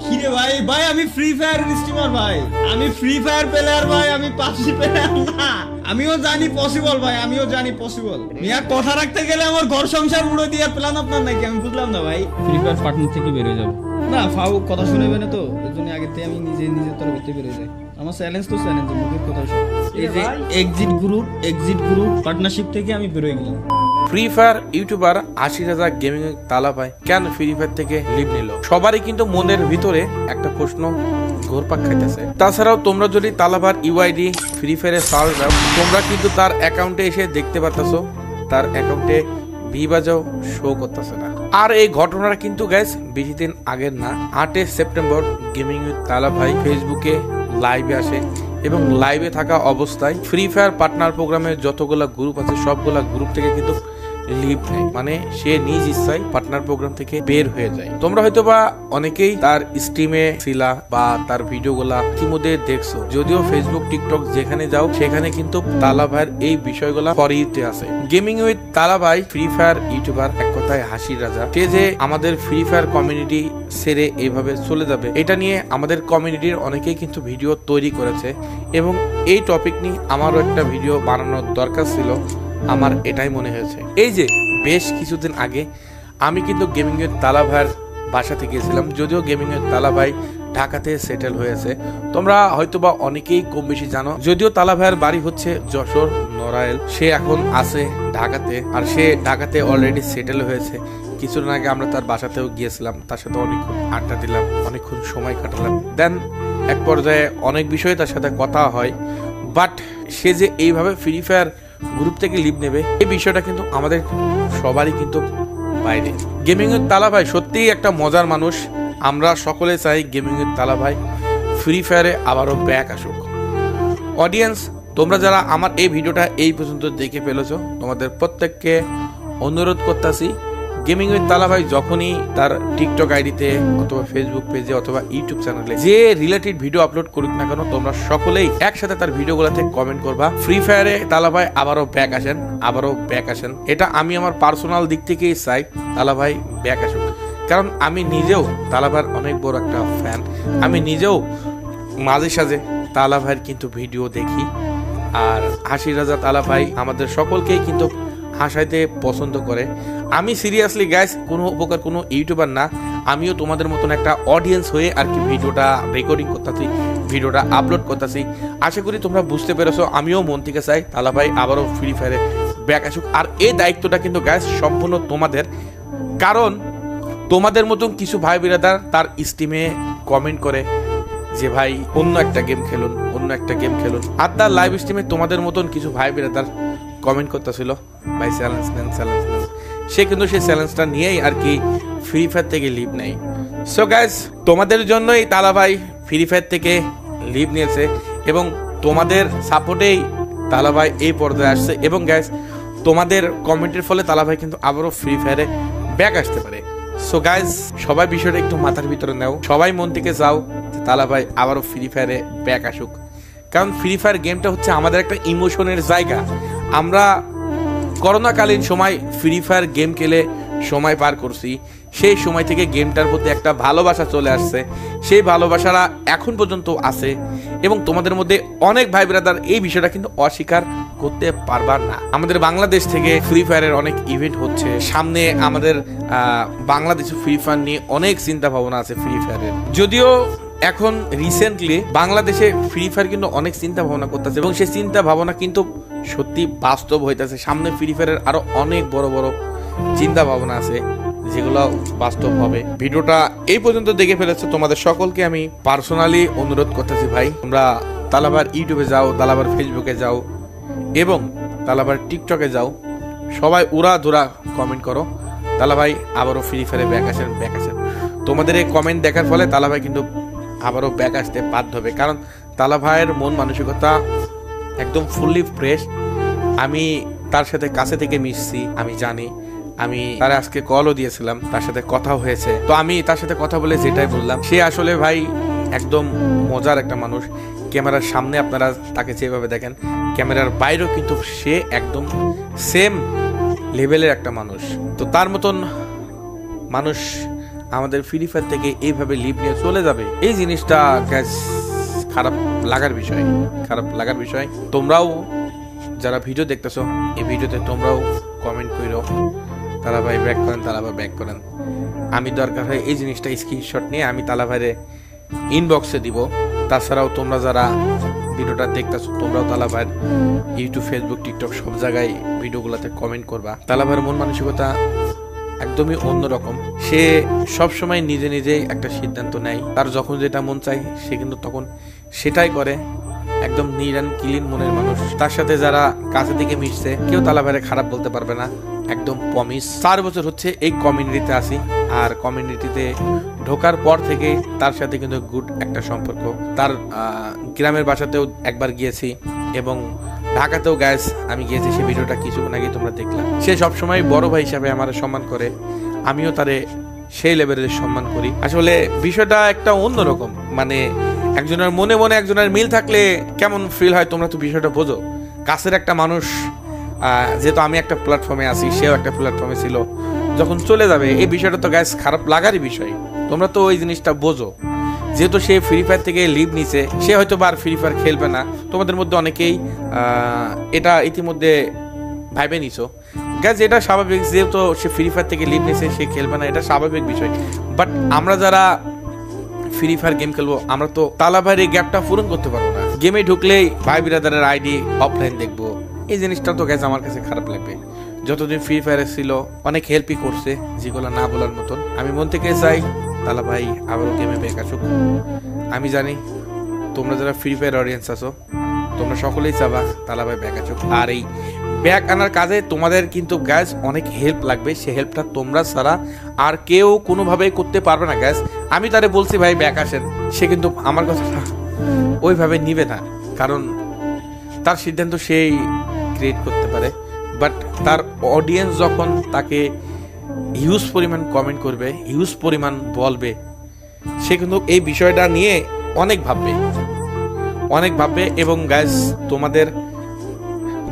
কিরে ভাই ভাই আমি ফ্রি ফায়ার স্ট্রিমার ভাই, আমি ফ্রি ফায়ার প্লেয়ার ভাই, আমি পাবজি প্লেয়ার না। আমিও জানি পসিবল ভাই, আমিও জানি পসিবল। মিয়া কথা রাখতে গেলে আমার ঘর সংসার উড়ে দিয়ে প্ল্যান আপনার নাকি, আমি বুঝলাম না ভাই। ফ্রি ফায়ার পার্টনার থেকে বের হয়ে যাবে না ফাউ কথা শুনেবে না তো, এর জন্য আগে থেকে আমি নিজে তরফতে বেরিয়ে যাই। আমার চ্যালেঞ্জ তো চ্যালেঞ্জ, মুখের কথা সব। এই যে এক্সিট গ্রুপ পার্টনারশিপ থেকে আমি বেরোয় গেলাম। ফ্রি ফায়ার ইউটিউবার 80,000 গেমিং তালা পায়, কেন ফ্রি ফায়ার থেকে লিভ নিল? সবারই কিন্তু মনের ভিতরে একটা প্রশ্ন ঘুরপাক খাইতেছে। তাছাড়াও তোমরা যদি তালাবার ইউআইডি ফ্রি ফায়ারে সার্চ দাও, তোমরা কিন্তু তার অ্যাকাউন্টে এসে দেখতে পারতেছো তার অ্যাকাউন্টে ভিবাজাও শো করতেছে না। আর এই ঘটনাটা কিন্তু গাইস বেশি দিন আগের না। 8 সেপ্টেম্বর গেমিং উইথ তালা ভাই ফেসবুকে লাইভে আসে এবং লাইভে থাকা অবস্থায় ফ্রি ফায়ার পার্টনার প্রোগ্রামের যতগুলা গ্রুপ আছে সবগুলা গ্রুপ থেকে কিন্তু লিভ নেয়, মানে সে নিজ ইচ্ছায় পার্টনার প্রোগ্রাম থেকে বের হয়ে যায়। তোমরা হয়তো বা অনেকেই তার স্ট্রিমে ছিলা বা তার ভিডিওগুলা ইতিমধ্যে দেখছো, যদিও ফেসবুক টিকটক যেখানে যাও সেখানে কিন্তু তালা ভাইয়ের এই বিষয়গুলা ফরিতে আছে। গেমিং উইথ তালা ভাই ফ্রি ফায়ার ইউটিউবার, এক কথায় হাসির রাজা। সে যে আমাদের ফ্রি ফায়ার কমিউনিটি ছেড়ে এইভাবে চলে যাবে, এটা নিয়ে আমাদের কমিউনিটির অনেকেই কিন্তু ভিডিও তৈরি করেছে এবং এই টপিক নিয়ে আমারও একটা ভিডিও বানানোর দরকার ছিল। আমার এটাই মনে হয়েছে। এই যে বেশ কিছুদিন আগে আমি কিন্তু গেমিং এর তালা ভাইয়ের বাসাতে গিয়েছিলাম, যদিও গেমিং এর তালা ভাই ঢাকাতে সেটেল হয়েছে। তোমরা হয়তোবা অনেকেই কম বেশি জানো, যদিও তালা ভাইয়ের বাড়ি হচ্ছে যশোর নড়াইল, সে এখন আছে ঢাকাতে, আর সে ঢাকাতে অলরেডি সেটেল হয়েছে। কিছুদিন আগে আমরা তার বাসাতেও গিয়েছিলাম, তার সাথে অনেকক্ষণ আড্ডা দিলাম, অনেকক্ষণ সময় কাটালাম। দেন এক পর্যায়ে অনেক বিষয়ে তার সাথে কথা হয়, বাট সে যে এইভাবে ফ্রি ফায়ার গ্রুপ থেকে লিভ নেবে এই বিষয়টা কিন্তু আমাদের সবারই কিন্তু বাইরে। গেমিং এর তালা ভাই সত্যিই একটা মজার মানুষ। আমরা সকলে চাই গেমিং এর তালা ভাই ফ্রি ফায়ারে আবারও ব্যাক আসুক। অডিয়েন্স, তোমরা যারা আমার এই ভিডিওটা এই পর্যন্ত দেখে ফেলেছো, তোমাদের প্রত্যেককে অনুরোধ করতেছি, গেমিং উইথ তালা ভাই যখনই তার টিকটক আইডিতে অথবা ফেসবুক পেজে অথবা ইউটিউব চ্যানেলে যে রিলেটেড ভিডিও আপলোড করুক না কেন, তোমরা সকলেই একসাথে তার ভিডিওগুলোতে কমেন্ট করবা ফ্রি ফায়ারে তালা ভাই আবারও ব্যাক আসেন। এটা আমি আমার পার্সোনাল দিক থেকেই চাই তালা ভাই ব্যাক আসুক, কারণ আমি নিজেও তালা ভাইয়ের অনেক বড় একটা ফ্যান। আমি নিজেও মাঝে সাঝে তালা ভাইয়ের কিন্তু ভিডিও দেখি, আর হাসির রাজা তালা ভাই আমাদের সকলকেই কিন্তু হাসাইতে পছন্দ করে। আমি সিরিয়াসলি গাইস কোনো উপকার কোনো ইউটিউবার না, আমিও তোমাদের মতন একটা অডিয়েন্স হয়ে আর কি ভিডিওটা রেকর্ডিং করতেছি, ভিডিওটা আপলোড করতেছি। আশা করি তোমরা বুঝতে পেরেছো, আমিও মন থেকে চাই তালা ভাই আবারও ফ্রি ফায়ারে ব্যাক আসুক। আর এই দায়িত্বটা কিন্তু গাইস সম্পূর্ণ তোমাদের, কারণ তোমাদের মতন কিছু ভাই বিরাদার তার স্ট্রিমে কমেন্ট করে যে ভাই অন্য একটা গেম খেলুন, আর তার লাইভ স্ট্রিমে তোমাদের মতন কিছু ভাই বিরাদার কমেন্ট করতেছিল ভাই চ্যালেঞ্জ নেন। সে কিন্তু সেই চ্যালেঞ্জটা নিয়েই আর কি ফ্রি ফায়ার থেকে লিভ নেয়। সো গাইস, তোমাদের জন্যই তালা ভাই ফ্রি ফায়ার থেকে লিভ নিয়েছে এবং তোমাদের সাপোর্টেই তালা ভাই এই পর্যায়ে আসছে। এবং গাইস, তোমাদের কমেন্টের ফলে তালা ভাই কিন্তু আবারও ফ্রি ফায়ারে ব্যাক আসতে পারে। সো গাইস, সবাই বিষয়টা একটু মাথার ভিতরে নাও, সবাই মন থেকে যাও তালা ভাই আবারও ফ্রি ফায়ারে ব্যাক আসুক, কারণ ফ্রি ফায়ার গেমটা হচ্ছে আমাদের একটা ইমোশনের জায়গা। আমরা করোনাকালীন সময় ফ্রি ফায়ার গেম খেলে সময় পার করছি, সেই সময় থেকে গেমটার প্রতি একটা ভালোবাসা চলে আসছে, সেই ভালোবাসাটা এখন পর্যন্ত আছে এবং তোমাদের মধ্যে অনেক ভাই ব্রাদার এই বিষয়টা কিন্তু অস্বীকার করতে পারবার না। আমাদের বাংলাদেশ থেকে ফ্রি ফায়ারের অনেক ইভেন্ট হচ্ছে সামনে, আমাদের বাংলাদেশে ফ্রি ফায়ার নিয়ে অনেক চিন্তা ভাবনা আছে ফ্রি ফায়ারের। যদিও এখন রিসেন্টলি বাংলাদেশে ফ্রি ফায়ার কিন্তু অনেক চিন্তা ভাবনা করতেছে এবং সেই চিন্তা ভাবনা কিন্তু সত্যি বাস্তব হইতেছে। সামনে ফ্রি ফায়ারের আরো অনেক বড় বড় চিন্তা ভাবনা আছে যেগুলো বাস্তব হবে। ভিডিওটা এই পর্যন্ত দেখে ফেলেছে, তোমাদের সকলকে আমি পার্সোনালি অনুরোধ করতেছি ভাই, তোমরা তালাবার ইউটিউবে যাও, তালাবার ফেসবুকে যাও এবং তালাবার টিকটকে যাও, সবাই উড়া ধুরা কমেন্ট করো তালা ভাই আবারও ফ্রি ফায়ারে ব্যাক আসেন। তোমাদের এই কমেন্ট দেখার ফলে তালা ভাই কিন্তু আবারও ব্যাক আসতে বাধ্য হবে, কারণ তালা ভাইয়ের মন মানসিকতা একদম ফুললি ফ্রেশ। আমি তার সাথে কাছে থেকে মিশছি, আমি জানি। আমি তার আজকে কলও দিয়েছিলাম, তার সাথে কথাও হয়েছে। তো আমি তার সাথে কথা বলে যেটাই বললাম, সে আসলে ভাই একদম মজার একটা মানুষ। ক্যামেরার সামনে আপনারা তাকে যেভাবে দেখেন, ক্যামেরার বাইরেও কিন্তু সে একদম সেম লেভেলের একটা মানুষ। তো তার মতন মানুষ আমাদের ফ্রি ফায়ার থেকে এইভাবে লিভ নিয়ে চলে যাবে, এই জিনিসটা গ্যাস খারাপ লাগার বিষয়। তোমরাও যারা ভিডিও দেখতেছো এই ভিডিওতে তোমরাও কমেন্ট করো তালাভাই ব্যাক করেন। আমি দরকার হয় এই জিনিসটা স্ক্রিনশট নিয়ে আমি তালাভাইরে ইনবক্সে দিব। তাছাড়াও তোমরা যারা ভিডিওটা দেখতেছো তোমরাও তালাভাইয়ের ইউটিউব, ফেসবুক, টিকটক সব জায়গায় ভিডিওগুলোতে কমেন্ট করবা। তালাভাইয়ের মন মানসিকতা একদমই অন্যরকম। সে সব সময় নিজে নিজেই একটা সিদ্ধান্ত নেয়, তার যখন যেটা মন চায় সে কিন্তু তখন সেটাই করে। একদম নিট অ্যান্ড ক্লিন মনের মানুষ। তার সাথে যারা কাছে থেকে মিশছে কেউ তালাভাইরে খারাপ বলতে পারবে না, একদম প্রমিস। 4 বছর হচ্ছে এই কমিউনিটিতে আছি, আর কমিউনিটিতে ঢোকার পর থেকে তার সাথে কিন্তু গুড একটা সম্পর্ক। তার গ্রামের বাসাতেও একবার গিয়েছি এবং ঢাকাতেও গ্যাস আমি গিয়েছি, সে ভিডিওটা কিছুক্ষণ আগে তোমরা দেখলাম। সে সবসময় বড় ভাই হিসাবে আমার সম্মান করে, আমিও তারে সেই লেভেলের সম্মান করি। আসলে বিষয়টা একটা অন্যরকম, মানে একজনের মনে মনে একজনের মিল থাকলে কেমন ফিল হয় তোমরা তো বিষয়টা বোঝো। কাছের একটা মানুষ, যেহেতু আমি একটা প্ল্যাটফর্মে আছি, সেও একটা প্ল্যাটফর্মে ছিল, যখন চলে যাবে এই বিষয়টা তো গ্যাস খারাপ লাগারই বিষয়। তোমরা তো ওই জিনিসটা বোঝো। যেহেতু সে ফ্রি ফায়ার থেকে লিভ নিছে, সে হয়তো আর ফ্রি ফায়ার খেলবে না। তোমাদের মধ্যে অনেকেই এটা ইতিমধ্যে ভাইবে নিছো গ্যাস, এটা স্বাভাবিক। যেহেতু সে ফ্রি ফায়ার থেকে লিভ নিছে, সে খেলবে না, এটা স্বাভাবিক বিষয়। বাট আমরা যারা ফ্রি ফায়ার গেম খেলবো, আমরা তো তালাভাইয়ের এই গ্যাপটা পূরণ করতে পারবো না। গেমে ঢুকলেই ভাই বিরাদারের আইডি অফলাইন দেখবো, এই জিনিসটা তো গ্যাস আমার কাছে খারাপ লাগবে। যতদিন ফ্রি ফায়ারে ছিল অনেক হেল্পই করছে, যেগুলো না বলার মতন। আমি মন থেকে চাই তালাভাই আবারও গেমে ব্যাক আসুক। আমি জানি তোমরা যারা ফ্রি ফায়ার অডিয়েন্স আছো তোমরা সকলেই চাবা তালাভাই ব্যাক আসুক। আর এই ব্যাক আনার কাজে তোমাদের কিন্তু গ্যাস অনেক হেল্প লাগবে। সে হেল্পটা তোমরা ছাড়া আর কেউ কোনোভাবেই করতে পারবে না গ্যাস। আমি তারে বলছি ভাই ব্যাক আসেন, সে কিন্তু আমার কথাটা ওইভাবে নিবে না, কারণ তার সিদ্ধান্ত সেই ক্রিয়েট করতে পারে। বাট তার অডিয়েন্স যখন তাকে হিউজ পরিমাণ কমেন্ট করবে, হিউজ পরিমাণ বলবে, সে কিন্তু এই বিষয়টা নিয়ে অনেক ভাববে। এবং গাইস তোমাদের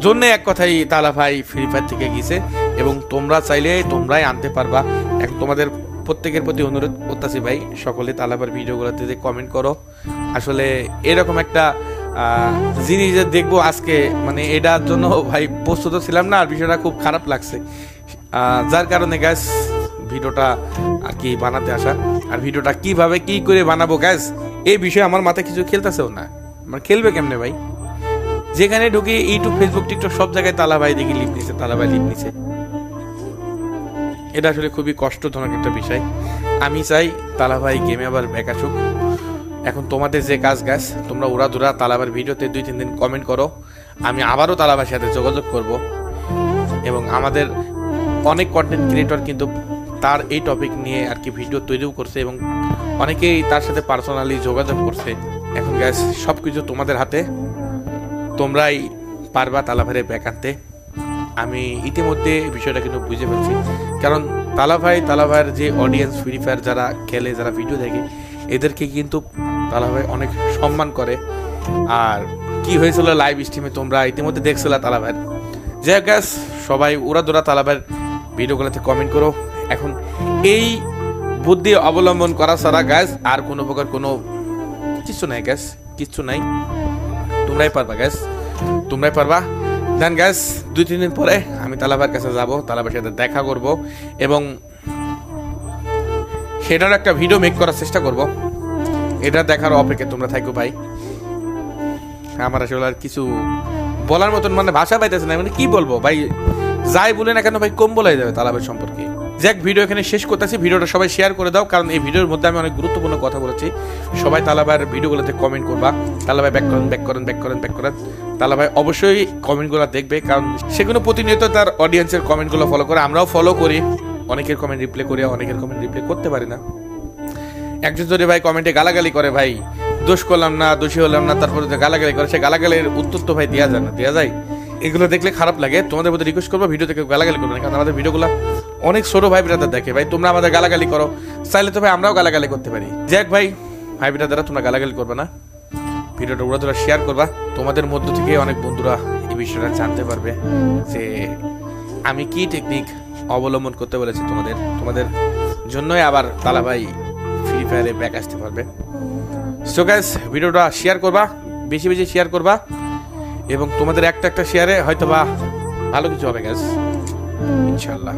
জন্য এক কথাই তালাভাই ফ্রি ফায়ার থেকে গেছে এবং তোমরা চাইলে তোমরাই আনতে পারবা। এখন তোমাদের প্রত্যেকের প্রতি অনুরোধ করতেছি ভাই, সকলে তালাভাইয়ের ভিডিওগুলোতে যে কমেন্ট করো। আসলে এরকম একটা জিনিস দেখবো আজকে, মানে এটার জন্য ভাই প্রস্তুত ছিলাম না, আর বিষয়টা খুব খারাপ লাগছে, যার কারণে গ্যাস ভিডিওটা আর কি বানাতে আসা। আর ভিডিওটা কিভাবে কি করে বানাবো গ্যাস, এই বিষয়ে আমার মাথায় কিছু খেলতেছেও না। আমার খেলবে কেমনে ভাই? যেখানে ঢুকি ইউটিউব, ফেসবুক, টিকটক সব জায়গায় তালাভাই দেখি লিভ নিছে। এটা আসলে খুবই কষ্টজনক একটা বিষয়। আমি চাই তালাভাই গেমে আবার ব্যাক আসুক। এখন তোমাদের যে কাজ গ্যাস, তোমরা উড়াধুরা তালাভাইয়ের ভিডিওতে 2-3 দিন কমেন্ট করো, আমি আবারও তালাভাইয়ের সাথে যোগাযোগ করব। এবং আমাদের অনেক কন্টেন্ট ক্রিয়েটর কিন্তু তার এই টপিক নিয়ে আর কি ভিডিও তৈরিও করছে এবং অনেকেই তার সাথে পার্সোনালি যোগাযোগ করছে। এখন গ্যাস সব কিছু তোমাদের হাতে, তোমরাই পারবা তালাভাইয়ের ব্যাক আনতে। আমি ইতিমধ্যে বিষয়টা কিন্তু বুঝে ফেলছি, কারণ তালাভাইয়ের যে অডিয়েন্স, ফ্রি ফায়ার যারা খেলে, যারা ভিডিও দেখে, এদেরকে কিন্তু তালাভাই অনেক সম্মান করে। আর কি হয়েছিল লাইভ স্ট্রিমে তোমরা ইতিমধ্যে দেখছিল তালাভাইয়ের। যাই হোক গ্যাস, সবাই উড়াদুরা তালাভাইয়ের ভিডিওগুলোতে কমেন্ট করো। এখন এই বুদ্ধি অবলম্বন করা ছাড়া গ্যাস আর কোনো প্রকার কোনো কিছু নাই গ্যাস, কিচ্ছু নাই। তোমরাই পারবা দেন গ্যাস। 2-3 দিন পরে আমি তালাভাইয়ের কাছে যাব, তালাভাইয়ের সাথে দেখা করব এবং সেটার একটা ভিডিও মেক করার চেষ্টা করব। এটা দেখার অপেক্ষা তোমরা থাকো ভাই। আমার আসলে আর কিছু বলার মতন মানে ভাষা পাইতেছে না, মানে কি বলবো ভাই, যাই বলে না কেন ভাই কম বলাই যাবে তালাভাই সম্পর্কে। যাক, ভিডিও এখানে শেষ করতেছি। ভিডিওটা সবাই শেয়ার করে দাও, কারণ এই ভিডিওর মধ্যে আমি অনেক গুরুত্বপূর্ণ কথা বলেছি। সবাই তালাভাইয়ের ভিডিওগুলোতে কমেন্ট করবা, তালাভাই ব্যাক করেন। তালাভাই অবশ্যই কমেন্টগুলো দেখবে, কারণ সেগুলো প্রতিনিয়ত তার অডিয়েন্সের কমেন্টগুলো ফলো করে, আমরাও ফলো করি। অনেকের কমেন্ট রিপ্লাই করি, অনেকের কমেন্ট রিপ্লাই করতে পারি না। একজন যদি ভাই কমেন্টে গালাগালি করে, ভাই দোষ করলাম না, দোষী হলাম না, তারপরে গালাগালি করে, সে গালাগালির উত্তর তো ভাই দেওয়া যায়। এগুলো দেখলে খারাপ লাগে। তোমাদের মধ্যে রিকোয়েস্ট করবো ভিডিও থেকে গালাগালি করবে না, কারণ আমাদের ভিডিওগুলো অনেক ছোট ভাই বিরাদার দেখে। ভাই তোমরা আমাদের গালাগালি করো, চাইলে তো ভাই আমরাও গালাগালি করতে পারি। যাক ভাই বিরাদারা, তোমরা গালাগালি করবে না, ভিডিওটা উড়াধুরা শেয়ার করবা। তোমাদের মধ্য থেকে অনেক বন্ধুরা এই বিষয়টা জানতে পারবে যে আমি কি টেকনিক অবলম্বন করতে বলেছি তোমাদের জন্যই আবার তালা ভাই ফ্রি ফায়ারে ব্যাক আসতে পারবে। সো গাইস ভিডিওটা শেয়ার করবা, বেশি বেশি শেয়ার করবা, এবং তোমাদের একটা শেয়ারে হয়তো বা ভালো কিছু হবে গাইস ইনশাল্লাহ।